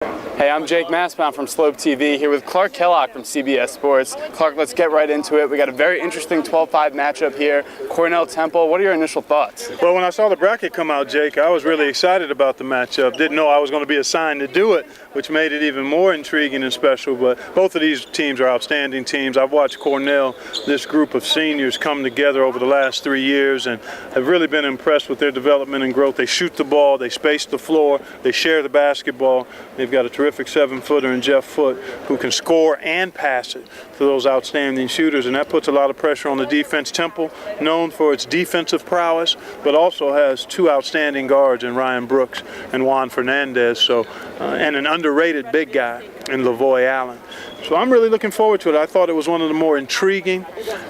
Hey, I'm Jake Mastbaum from SlopeTV here with Kellogg from CBS Sports. Clark, let's get right into it. We got a very interesting 12-5 matchup here. Cornell Temple, what are your initial thoughts? Well, when I saw the bracket come out, Jake, I was really excited about the matchup. Didn't know I was going to be assigned to do it, which made it even more intriguing and special. But both of these teams are outstanding teams. I've watched Cornell, this group of seniors, come together over the last 3 years and have really been impressed with their development and growth. They shoot the ball, they space the floor, they share the basketball. They've got a terrific 7-footer in Jeff Foote who can score and pass it to those outstanding shooters, and that puts a lot of pressure on the defense. Temple, known for its defensive prowess, but also has two outstanding guards in Ryan Brooks and Juan Fernandez, and an underrated big guy in Lavoy Allen. So I'm really looking forward to it. I thought it was one of the more intriguing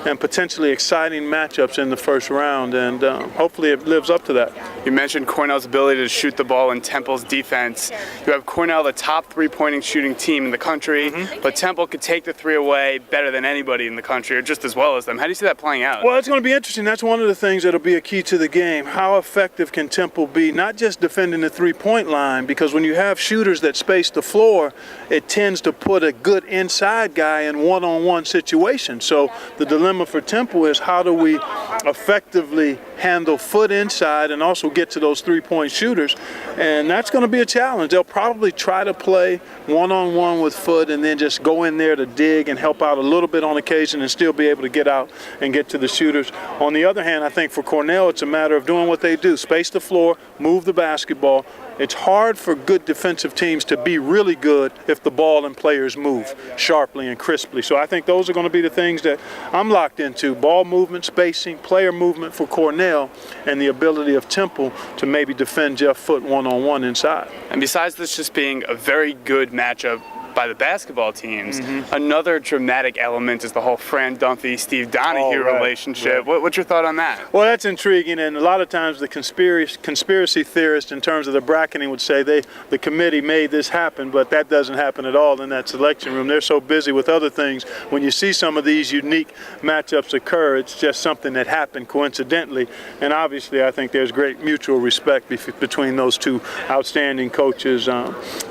and potentially exciting matchups in the first round, and hopefully it lives up to that. You mentioned Cornell's ability to shoot the ball and Temple's defense. You have Cornell, the top three-pointing shooting team in the country, but Temple could take the three away better than anybody in the country, or just as well as them. How do you see that playing out? Well, it's going to be interesting. That's one of the things that'll be a key to the game. How effective can Temple be, not just defending the three-point line, because when you have shooters that space the floor, it tends to put a good inside guy in one-on-one situations. So the dilemma for Temple is, how do we effectively handle Foote inside and also get to those three-point shooters? And that's going to be a challenge. They'll probably try to play one-on-one with Foote and then just go in there to dig and help out a little bit on occasion and still be able to get out and get to the shooters. On the other hand, I think for Cornell, it's a matter of doing what they do: space the floor, move the basketball. It's hard for good defensive teams to be really good if the ball and players move sharply and crisply. So I think those are going to be the things that I'm locked into: ball movement, spacing, player movement for Cornell, and the ability of Temple to maybe defend Jeff Foote one-on-one inside. And besides this just being a very good matchup by the basketball teams, another dramatic element is the whole Fran Dunphy-Steve Donahue relationship. Right. What's your thought on that? Well, that's intriguing, and a lot of times the conspiracy theorists in terms of the bracketing would say the committee made this happen, but that doesn't happen at all in that selection room. They're so busy with other things. When you see some of these unique matchups occur, it's just something that happened coincidentally, and obviously I think there's great mutual respect between those two outstanding coaches.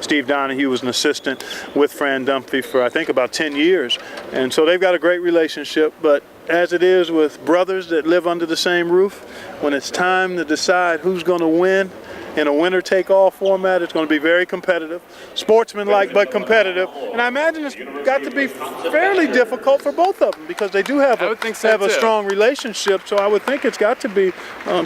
Steve Donahue was an assistant with Fran Dunphy for, I think, about 10 years. And so they've got a great relationship, but as it is with brothers that live under the same roof, when it's time to decide who's going to win in a winner-take-all format, it's going to be very competitive, sportsmanlike but competitive. And I imagine it's got to be fairly difficult for both of them, because they do have a strong relationship. So I would think it's got to be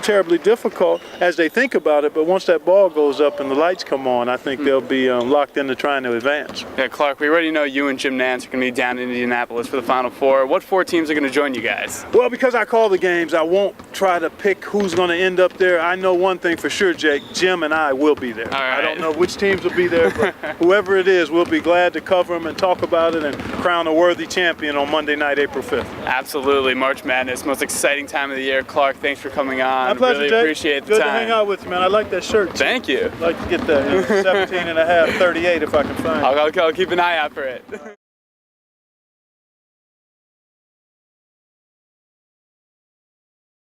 terribly difficult as they think about it. But once that ball goes up and the lights come on, I think they'll be locked into trying to advance. Yeah, Clark, we already know you and Jim Nance are going to be down in Indianapolis for the Final Four. What four teams are going to join you guys? Well, because I call the games, I won't try to pick who's going to end up there. I know one thing for sure, Jake: Jim and I will be there. All right. I don't know which teams will be there, but whoever it is, we'll be glad to cover them and talk about it and crown a worthy champion on Monday night, April 5th. Absolutely. March Madness, most exciting time of the year. Clark, thanks for coming on. My pleasure, really Jake. Appreciate the Good time. to hang out with you, man. I like that shirt. Thank you. I'd like to get that 17 and a half, 38 if I can find it. I'll keep an eye out for it.